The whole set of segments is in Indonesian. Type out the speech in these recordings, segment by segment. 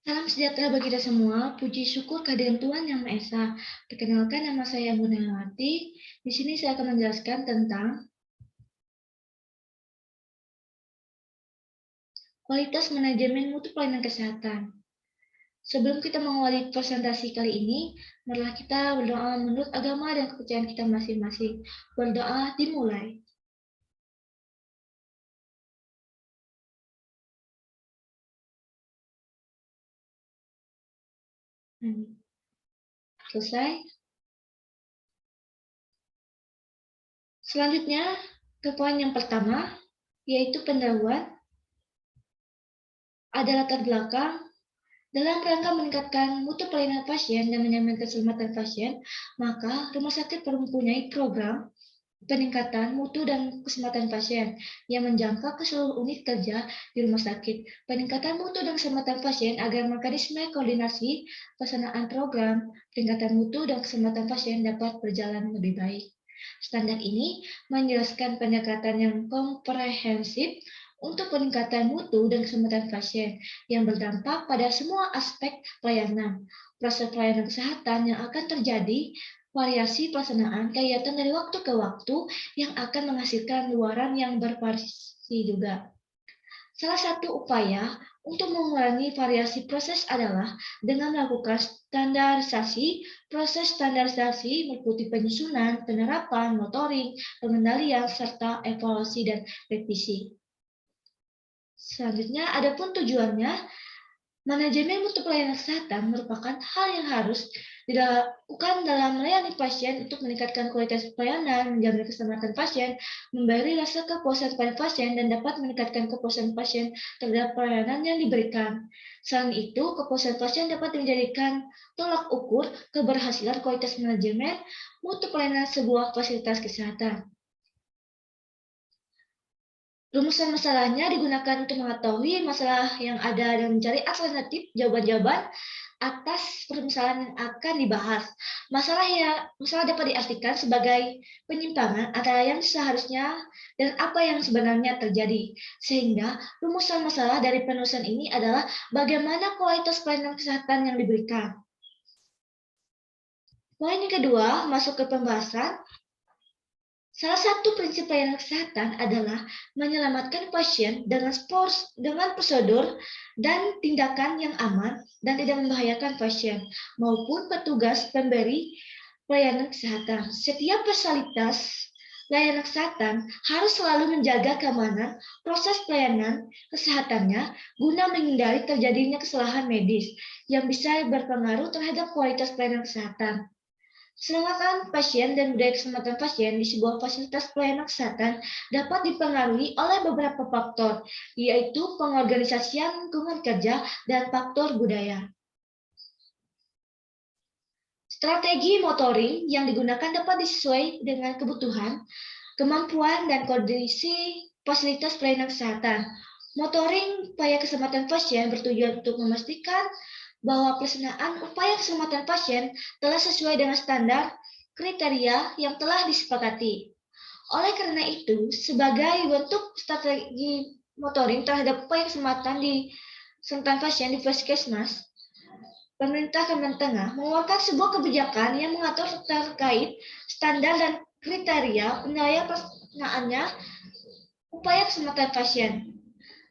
Salam sejahtera bagi kita semua. Puji syukur kehadiran Tuhan Yang Maha Esa. Perkenalkan, nama saya Gunawati. Di sini saya akan menjelaskan tentang kualitas manajemen mutu pelayanan kesehatan. Sebelum kita mengawali presentasi kali ini, marilah kita berdoa menurut agama dan kepercayaan kita masing-masing. Berdoa dimulai. Selesai. Selanjutnya, ke poin yang pertama, yaitu pendahuluan ada latar belakang. Dalam rangka meningkatkan mutu pelayanan pasien dan menjamin keselamatan pasien, maka rumah sakit perlu mempunyai program peningkatan mutu dan keselamatan pasien yang menjangkau ke seluruh unit kerja di rumah sakit. Peningkatan mutu dan keselamatan pasien agar mekanisme koordinasi pelaksanaan program peningkatan mutu dan keselamatan pasien dapat berjalan lebih baik. Standar ini menjelaskan pendekatan yang komprehensif untuk peningkatan mutu dan keselamatan pasien yang berdampak pada semua aspek pelayanan. Proses pelayanan kesehatan yang akan terjadi, variasi pelaksanaan kegiatan dari waktu ke waktu yang akan menghasilkan luaran yang bervariasi juga. Salah satu upaya untuk mengurangi variasi proses adalah dengan melakukan standarisasi. Proses standarisasi meliputi penyusunan, penerapan, monitoring, pengendalian, serta evaluasi dan revisi. Selanjutnya, adapun tujuannya, manajemen mutu pelayanan kesehatan merupakan hal yang harus dilakukan dalam melayani pasien untuk meningkatkan kualitas pelayanan, menjamin keselamatan pasien, memberi rasa kepuasan pada pasien, dan dapat meningkatkan kepuasan pasien terhadap pelayanan yang diberikan. Selain itu, kepuasan pasien dapat menjadikan tolak ukur keberhasilan kualitas manajemen mutu pelayanan sebuah fasilitas kesehatan. Rumusan masalahnya digunakan untuk mengetahui masalah yang ada dan mencari alternatif jawaban-jawaban atas permasalahan yang akan dibahas. Masalah dapat diartikan sebagai penyimpangan antara yang seharusnya dan apa yang sebenarnya terjadi. Sehingga rumusan masalah dari penulisan ini adalah bagaimana kualitas pelayanan kesehatan yang diberikan. Poin yang kedua, masuk ke pembahasan. Salah satu prinsip pelayanan kesehatan adalah menyelamatkan pasien dengan prosedur dan tindakan yang aman dan tidak membahayakan pasien maupun petugas pemberi pelayanan kesehatan. Setiap fasilitas layanan kesehatan harus selalu menjaga keamanan proses pelayanan kesehatannya guna menghindari terjadinya kesalahan medis yang bisa berpengaruh terhadap kualitas pelayanan kesehatan. Keselamatan pasien dan budaya keselamatan pasien di sebuah fasilitas pelayanan kesehatan dapat dipengaruhi oleh beberapa faktor, yaitu pengorganisasian lingkungan kerja dan faktor budaya. Strategi monitoring yang digunakan dapat disesuaikan dengan kebutuhan, kemampuan, dan kondisi fasilitas pelayanan kesehatan. Monitoring upaya keselamatan pasien bertujuan untuk memastikan bahwa pelaksanaan upaya keselamatan pasien telah sesuai dengan standar kriteria yang telah disepakati. Oleh karena itu, sebagai bentuk strategi monitoring terhadap upaya keselamatan di keselamatan pasien di Puskesmas, pemerintah Kalimantan Tengah mengeluarkan sebuah kebijakan yang mengatur terkait standar dan kriteria penilaian pelaksanaannya upaya keselamatan pasien.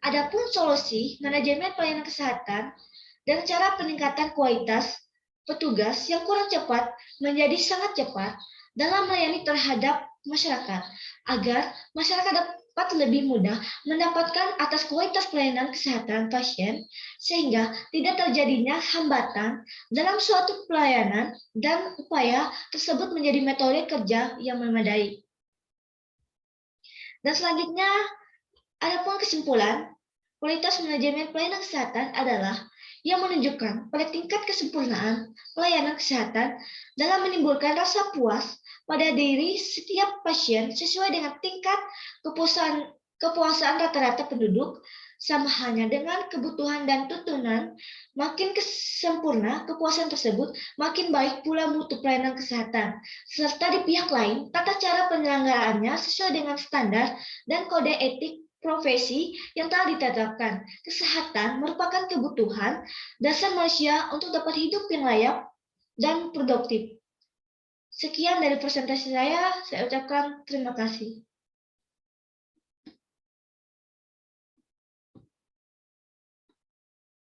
Adapun solusi manajemen pelayanan kesehatan dan cara peningkatan kualitas petugas yang kurang cepat menjadi sangat cepat dalam melayani terhadap masyarakat, agar masyarakat dapat lebih mudah mendapatkan atas kualitas pelayanan kesehatan pasien, sehingga tidak terjadinya hambatan dalam suatu pelayanan dan upaya tersebut menjadi metode kerja yang memadai. Dan selanjutnya, adapun kesimpulan, kualitas manajemen pelayanan kesehatan adalah yang menunjukkan pada tingkat kesempurnaan pelayanan kesehatan dalam menimbulkan rasa puas pada diri setiap pasien sesuai dengan tingkat kepuasan rata-rata penduduk, sama halnya dengan kebutuhan dan tuntunan. Makin sempurna kepuasan tersebut, makin baik pula mutu pelayanan kesehatan, serta di pihak lain tata cara penyelenggaraannya sesuai dengan standar dan kode etik profesi yang telah ditetapkan. Kesehatan merupakan kebutuhan dasar manusia untuk dapat hidup yang layak dan produktif. Sekian dari presentasi saya ucapkan terima kasih.